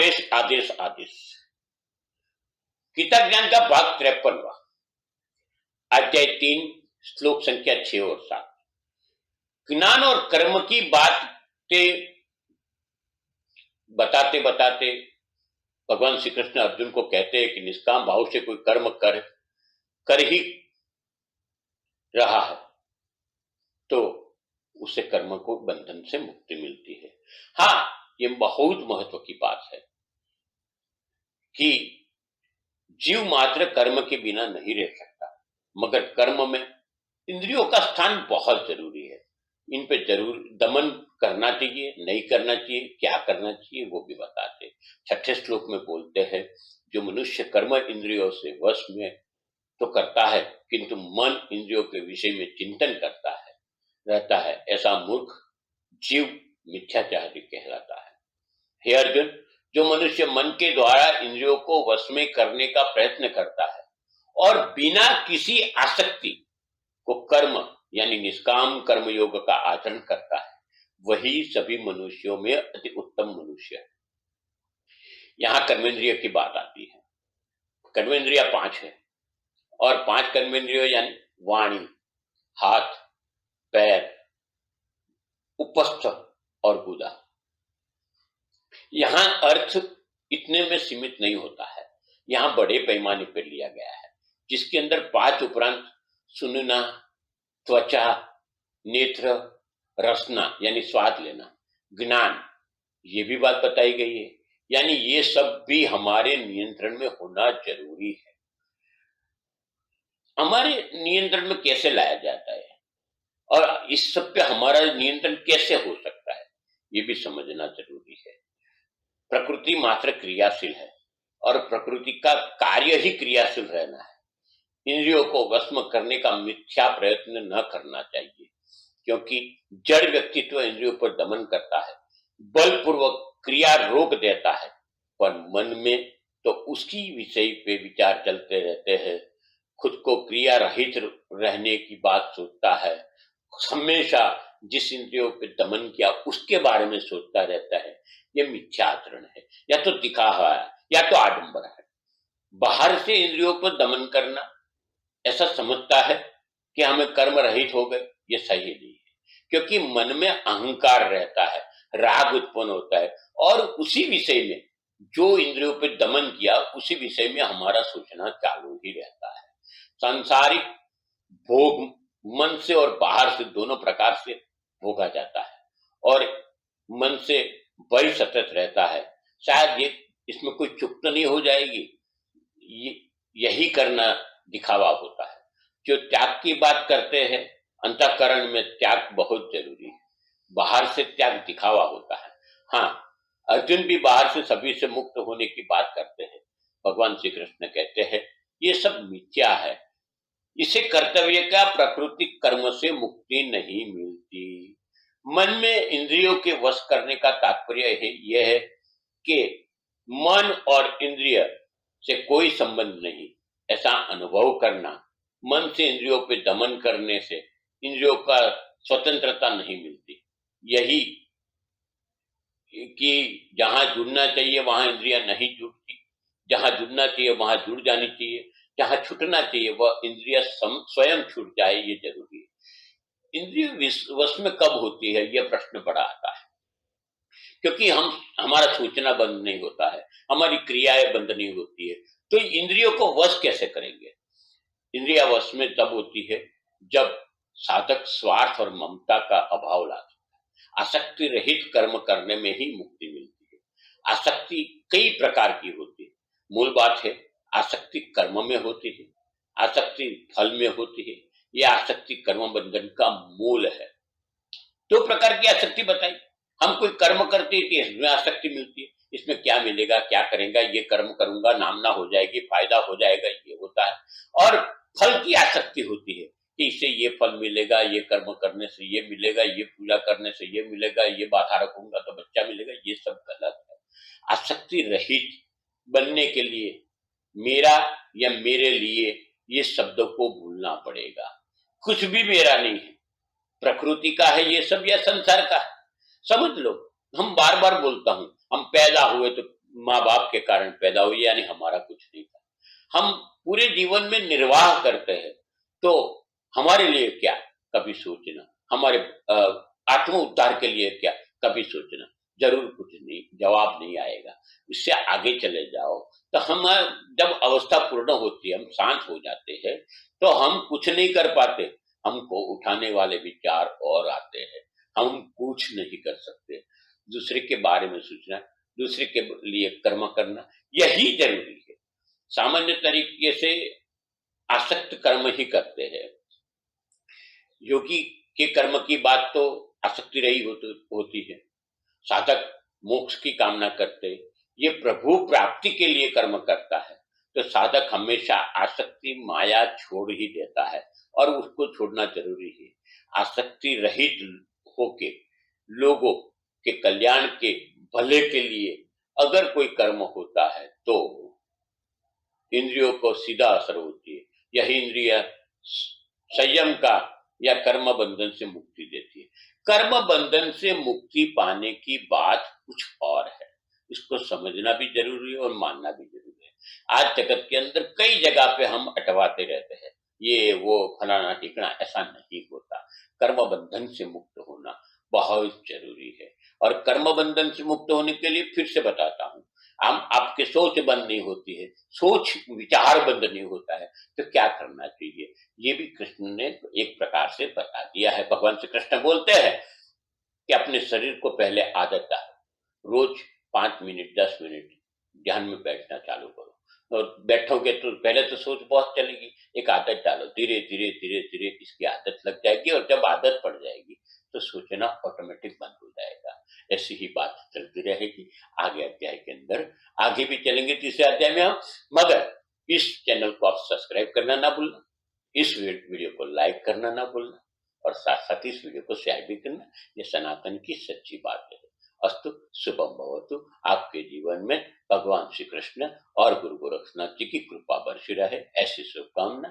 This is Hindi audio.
आदेश आदेश आदेश। गीता ज्ञान का भाग 53वां, अध्याय 3, श्लोक संख्या 6 और 7। ज्ञान और कर्म की बातें बताते बताते भगवान श्री कृष्ण अर्जुन को कहते हैं कि निष्काम भाव से कोई कर्म कर ही रहा है तो उसे कर्म को बंधन से मुक्ति मिलती है। हाँ, ये बहुत महत्व की बात है कि जीव मात्र कर्म के बिना नहीं रह सकता, मगर कर्म में इंद्रियों का स्थान बहुत जरूरी है। इन पे जरूर दमन करना चाहिए, नहीं करना चाहिए, क्या करना चाहिए वो भी बताते। 6ठे श्लोक में बोलते हैं, जो मनुष्य कर्म इंद्रियों से वश में तो करता है किंतु मन इंद्रियों के विषय में चिंतन करता है रहता है, ऐसा मूर्ख जीव मिथ्याचारी कहलाता है। हे अर्जुन, जो मनुष्य मन के द्वारा इंद्रियों को वश में करने का प्रयत्न करता है और बिना किसी आसक्ति को कर्म यानी निष्काम कर्म योग का आचरण करता है, वही सभी मनुष्यों में अति उत्तम मनुष्य है। यहां कर्मेंद्रिय की बात आती है। कर्मेंद्रिया 5 है और 5 कर्मेंद्रियों यानी वाणी, हाथ, पैर, उपस्थ और गुदा। यहां अर्थ इतने में सीमित नहीं होता है, यहां बड़े पैमाने पर लिया गया है, जिसके अंदर 5 उपरांत सुनना, त्वचा, नेत्र, रसना यानी स्वाद लेना, ज्ञान, ये भी बात बताई गई है। यानी ये सब भी हमारे नियंत्रण में होना जरूरी है। हमारे नियंत्रण में कैसे लाया जाता है और इस सब पे हमारा नियंत्रण कैसे हो सकता है, ये भी समझना जरूरी है। प्रकृति मात्र क्रियाशील है और प्रकृति का कार्य ही क्रियाशील रहना है। इंद्रियों को वश में करने का मिथ्या प्रयत्न न करना चाहिए, क्योंकि जड़ व्यक्तित्व इंद्रियों पर दमन करता है, बलपूर्वक क्रिया रोक देता है, पर मन में तो उसकी विषय पे विचार चलते रहते हैं। खुद को क्रिया रहित रहने की बात सोचता है, हमेशा जिस इंद्रियों पे दमन किया उसके बारे में सोचता रहता है। यह मिथ्या आचरण है, या तो दिखावा है या तो आडंबर है। बाहर से इंद्रियों पर दमन करना ऐसा समझता है कि हमें कर्म रहित हो गए, ये सही नहीं है, क्योंकि मन में अहंकार रहता है, राग उत्पन्न होता है और उसी विषय में जो इंद्रियों पर दमन किया उसी विषय में हमारा सोचना चालू ही रहता है। सांसारिक भोग मन से और बाहर से दोनों प्रकार से भोगा जाता है और मन से वही सतत रहता है। शायद ये इसमें कोई चुप तो नहीं हो जाएगी, यही करना दिखावा होता है। जो त्याग की बात करते हैं, अंतःकरण में त्याग बहुत जरूरी है, बाहर से त्याग दिखावा होता है। हाँ, अर्जुन भी बाहर से सभी से मुक्त होने की बात करते हैं। भगवान श्री कृष्ण कहते हैं ये सब मिथ्या है, इसे कर्तव्य का प्राकृतिक कर्म से मुक्ति नहीं मिलती। मन में इंद्रियों के वश करने का तात्पर्य है यह है कि मन और इंद्रिय से कोई संबंध नहीं, ऐसा अनुभव करना। मन से इंद्रियों पे दमन करने से इंद्रियों का स्वतंत्रता नहीं मिलती। यही कि जहां जुड़ना चाहिए वहां इंद्रियां नहीं जुड़ती, जहां जुड़ना चाहिए वहां जुड़ जानी चाहिए, जहां छूटना चाहिए वह इंद्रिय स्वयं छूट जाए, ये जरूरी है। इंद्रिय वश में कब होती है, यह प्रश्न बड़ा आता है, क्योंकि हमारा सोचना बंद नहीं होता है, हमारी क्रियाएं बंद नहीं होती है, तो इंद्रियों को वश कैसे करेंगे? इंद्रिया वश में तब होती है जब साधक स्वार्थ और ममता का अभाव लाता है। आसक्ति रहित कर्म करने में ही मुक्ति मिलती है। आसक्ति कई प्रकार की होती है, मूल बात है आसक्ति कर्म में होती है, आसक्ति फल में होती है, यह आसक्ति कर्म बंधन का मूल है। 2 प्रकार की आसक्ति बताई। हम कोई कर्म करते हैं तो इसमें आसक्ति मिलती है, इसमें क्या मिलेगा, क्या करेंगे, ये कर्म करूंगा, नामना हो जाएगी, फायदा हो जाएगा, ये होता है। और फल की आसक्ति होती है कि इससे ये फल मिलेगा, ये कर्म करने से ये मिलेगा, ये पूजा करने से ये मिलेगा, ये बाधा रखूंगा तो बच्चा मिलेगा, ये सब गलत है। आसक्ति रहित बनने के लिए मेरा या मेरे लिए ये शब्दों को भूलना पड़ेगा। कुछ भी मेरा नहीं है, प्रकृति का है ये सब, या संसार का है, समझ लो। हम बार बार बोलता हूं, हम पैदा हुए तो माँ बाप के कारण पैदा हुई, यानी हमारा कुछ नहीं था। हम पूरे जीवन में निर्वाह करते हैं, तो हमारे लिए क्या कभी सोचना, हमारे आत्म उद्धार के लिए क्या कभी सोचना, जरूर कुछ नहीं, जवाब नहीं आएगा। इससे आगे चले जाओ तो हम, जब अवस्था पूर्ण होती है, हम शांत हो जाते हैं, तो हम कुछ नहीं कर पाते, हमको उठाने वाले विचार और आते हैं, हम कुछ नहीं कर सकते। दूसरे के बारे में सोचना, दूसरे के लिए कर्म करना, यही जरूरी है। सामान्य तरीके से आसक्त कर्म ही करते हैं। योगी के कर्म की बात तो आसक्ति रही होती है। साधक मोक्ष की कामना करते, ये प्रभु प्राप्ति के लिए कर्म करता है, तो साधक हमेशा आसक्ति माया छोड़ ही देता है, और उसको छोड़ना जरूरी है। आसक्ति रहित होके लोगों के कल्याण के भले के लिए अगर कोई कर्म होता है, तो इंद्रियों को सीधा असर होती है। यही इंद्रिय संयम का या कर्म बंधन से मुक्ति देती है। कर्म बंधन से मुक्ति पाने की बात कुछ और है, इसको समझना भी जरूरी है और मानना भी जरूरी है। आज जगत के अंदर कई जगह पे हम अटवाते रहते हैं, ये वो फलाना ठिकाना, ऐसा नहीं होता। कर्म बंधन से मुक्त होना बहुत जरूरी है। और कर्म बंधन से मुक्त होने के लिए फिर से बताता हूं, हम आपके सोच बंद नहीं होती है, सोच विचार बंद नहीं होता है, तो क्या करना चाहिए, ये भी कृष्ण ने एक प्रकार से बता दिया है। भगवान श्री कृष्ण बोलते हैं कि अपने शरीर को पहले आदत डालो, रोज 5 मिनट 10 मिनट ध्यान में बैठना चालू करो, और बैठोगे तो पहले तो सोच बहुत चलेगी, एक आदत डालो, धीरे धीरे धीरे धीरे इसकी आदत लग जाएगी, और जब आदत पड़ जाएगी तो सोचना ऑटोमेटिक बंद हो जाएगा। ऐसी ही बात चलती रहेगी। आगे अध्याय के अंदर आगे भी चलेंगे, तीसरे अध्याय में हम। मगर इस चैनल को आप सब्सक्राइब करना ना भूलना, इस वीडियो को लाइक करना ना भूलना, और साथ साथ इस वीडियो को शेयर भी करना। ये सनातन की सच्ची बात है। अस्तु शुभम भवतु। आपके जीवन में भगवान श्री कृष्ण और गुरु गोरक्षनाथ जी की कृपा बरसी रहे, ऐसी शुभकामना।